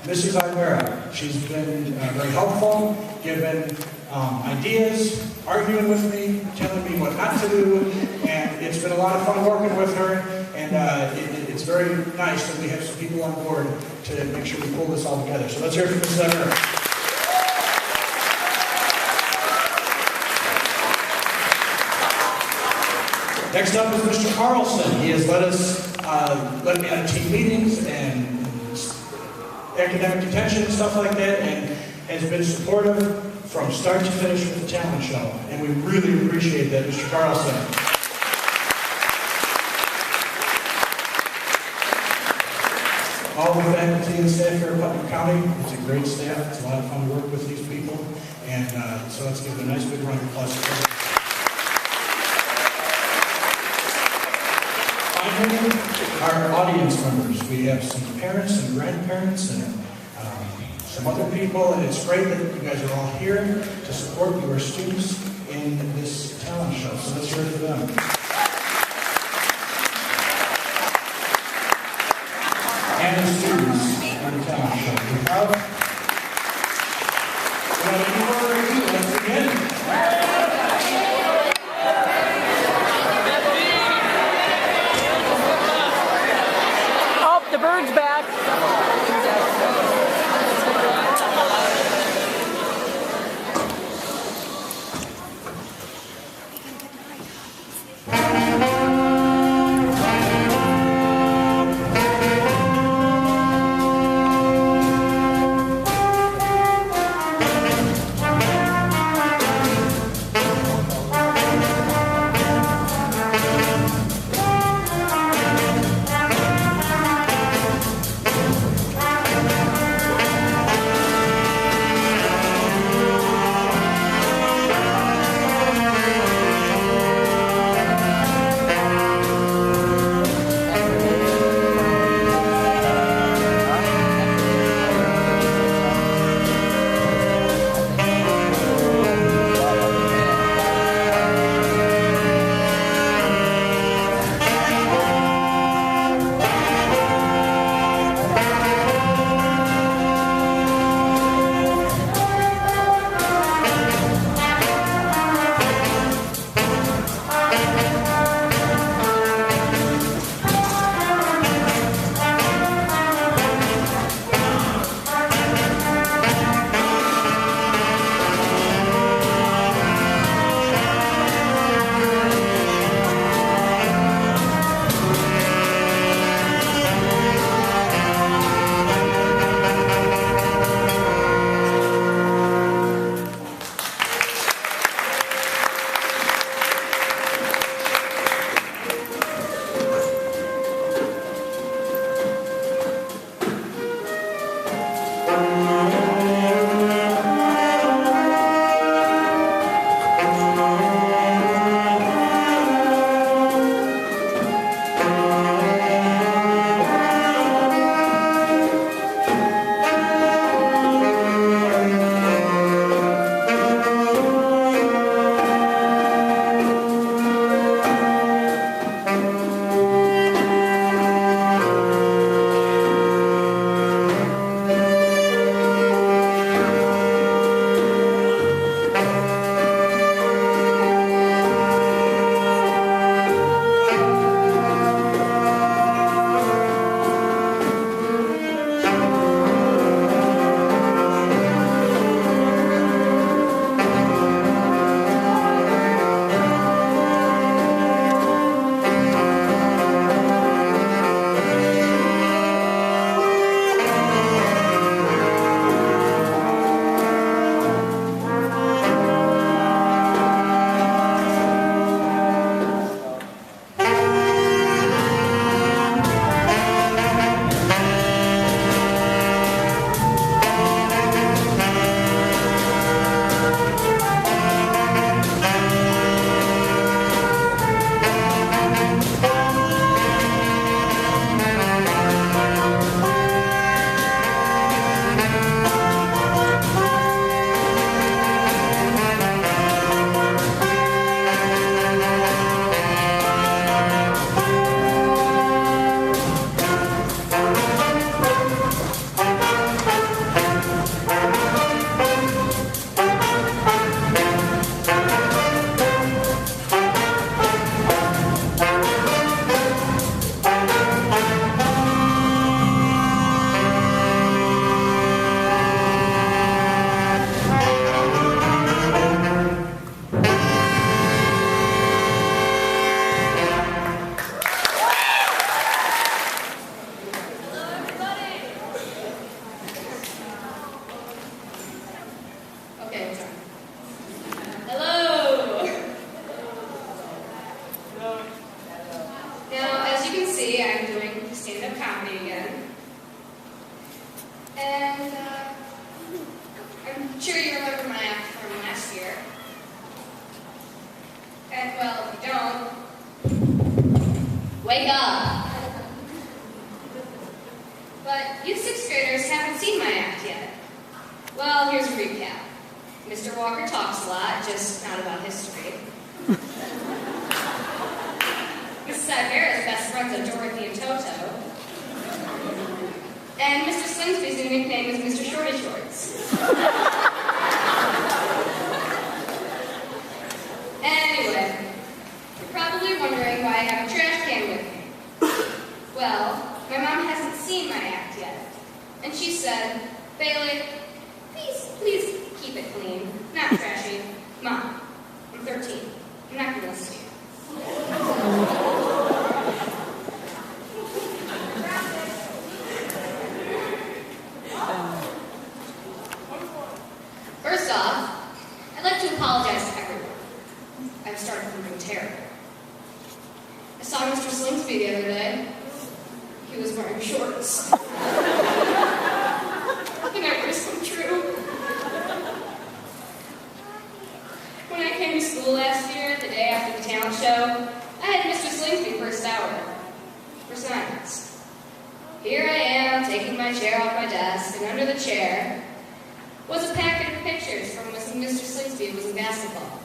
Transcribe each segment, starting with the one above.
Mrs. Ivera. She's been very helpful, given ideas, arguing with me, telling me what not to do, and it's been a lot of fun working with her, and it's very nice that we have some people on board to make sure we pull this all together. So let's hear it from Mrs. Ivera. Next up is Mr. Carlson. He has led me on team meetings and academic detention and stuff like that, and has been supportive from start to finish with the talent show. And we really appreciate that, Mr. Carlson. All the faculty and staff here at Putnam County, it's a great staff. It's a lot of fun to work with these people. And so let's give them a nice big round of applause. Our audience members. We have some parents and grandparents and some other people, and it's great that you guys are all here to support your students in this talent show. So let's hear it for them. And the students in the talent show. We're proud. Without any further ado, let's begin. The bird's back. sure you remember my act from last year. And, well, if you don't, wake up. But you 6th graders haven't seen my act yet. Well, here's a recap. Mr. Walker talks a lot, just not about history. Mrs. Ibera's best friends are Dorothy and Toto. And Mr. Slingsby's new nickname is Mr. Shorty Shorts. Anyway, you're probably wondering why I have a trash can with me. Well, my mom hasn't seen my act yet. And she said, Bailey, please keep it clean, not trashy. Mom, I'm 13. I'm not going to listen to you. First off, I'd like to apologize to everyone. I've started feeling terrible. I saw Mr. Slingsby the other day. He was wearing shorts. The nightmares come true. When I came to school last year, the day after the talent show, I had Mr. Slingsby first hour for science. Here I am, taking my chair off my desk, and under the chair was a packet of pictures from when Mr. Slingsby was in basketball.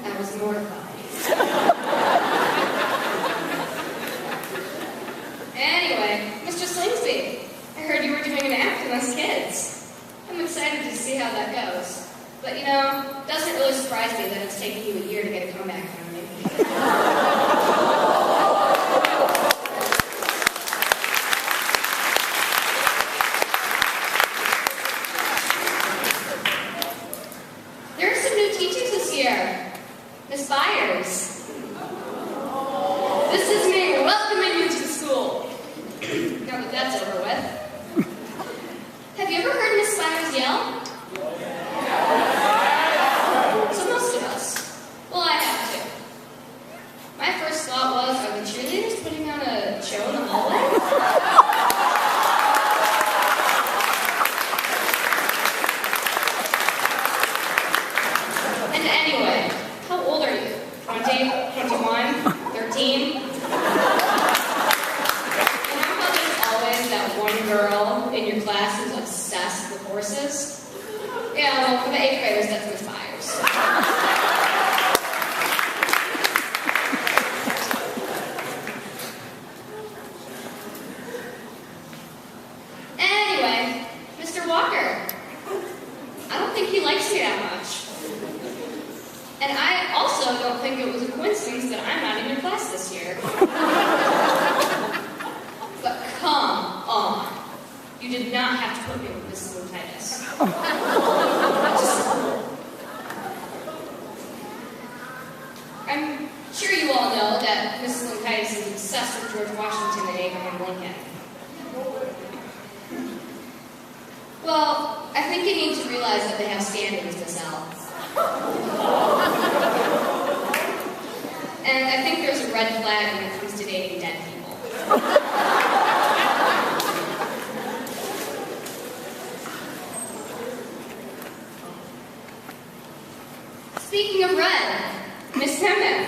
I was mortified. Anyway, Mr. Slingsby, I heard you were doing an act with us kids. I'm excited to see how that goes. But you know, it doesn't really surprise me that it's taken you a year to get a comeback from me. There are some new teachers this year. Miss Byers. This is me welcoming you to the school. Now that that's over with. Have you ever heard Miss Byers yell? So most of us. Well, I have too. My first thought was, are the cheerleaders putting on a show in the hallway? And anyway, how old are you? 20? 21? 13? That one girl in your class who's obsessed with horses? Yeah, well, for the 8th graders, that's Miss Byers. Anyway, Mr. Walker. I don't think he likes me that much. And I also don't think it was a coincidence that I'm not in your class this year. But come on. You did not have to put me with Mrs. Luntitis. I'm sure you all know that Mrs. Luntitis is obsessed with George Washington and Abraham Lincoln. Well, I think you need to realize that they have standards to sell. And I think there's a red flag when it comes to dating dead people. Speaking of red, Miss Putnam.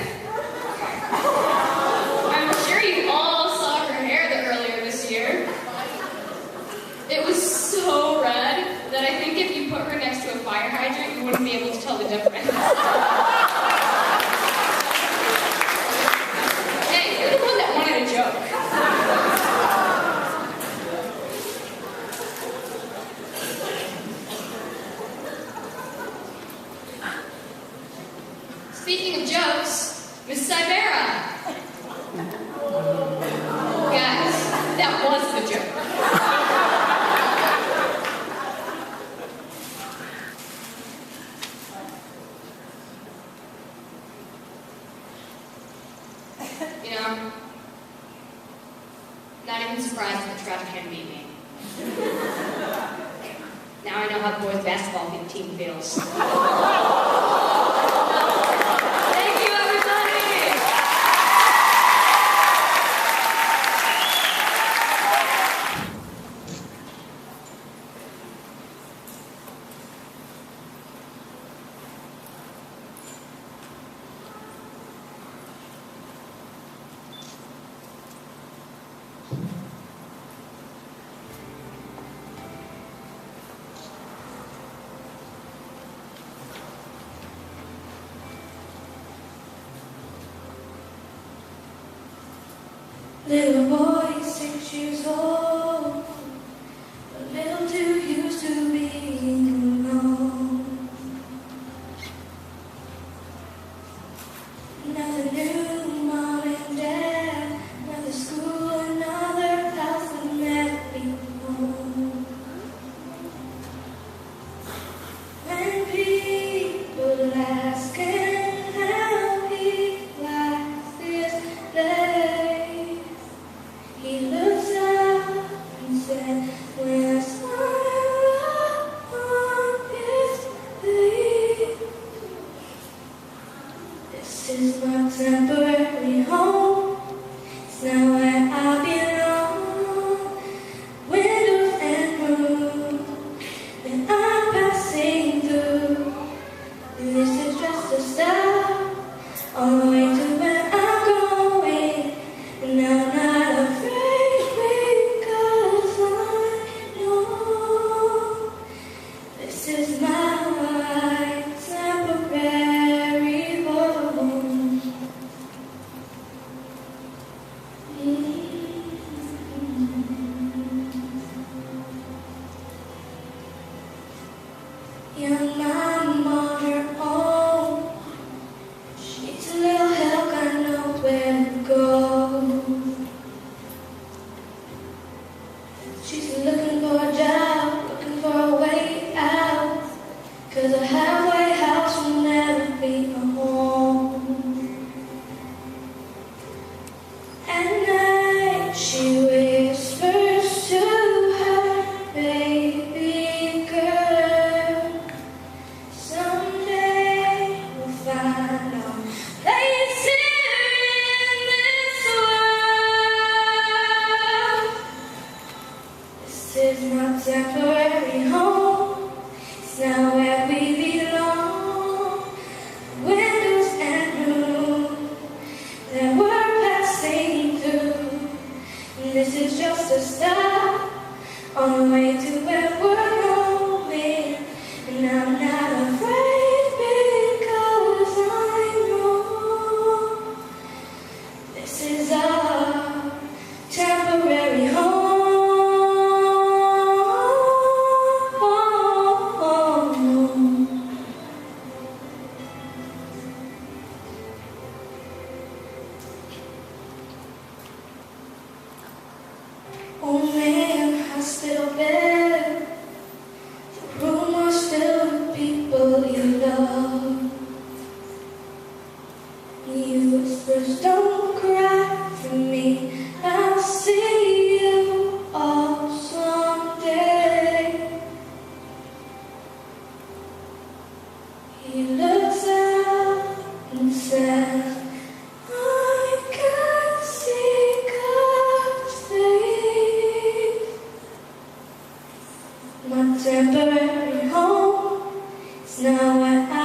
I'm sure you all saw her hair earlier this year. It was so red that I think if you put her next to a fire hydrant, you wouldn't be able to tell the difference. Hey, you're the one that wanted a joke. Speaking of jokes, Mrs. Ibera. Guys, that was the joke. You know, not even surprised that the trash can beat me. Now I know how the boys' basketball team feels. Little boy, 6 years old, a little too used to being alone. Another new mom and dad, another school, another house that never be home. When people ask him how he likes this place, he looks up and said, "When someone is leave, this is my temporary home. It's not where I belong. Windows and rooms that I'm passing through. This is just a stop on the way to where I'm going. And I'm not afraid because I know this is my temporary home." Young mom on her own, she needs a little help, I know where to go. She's looking for a job, looking for a way out, 'cause a halfway house will never be a home. At night she whispers to her baby girl, "Someday we'll find our place in this world. This is my temporary home. It's not where we belong. Windows and rooms that we're passing through. And this is just a stop on the way to where we're going. And I'm not afraid because I know this is our temporary home. Only in hospital bed, the room was filled with people you love. You whispers, "Don't cry for me, I'll see you all someday." He looks up and says, "I can see God's face." My temporary home is now where I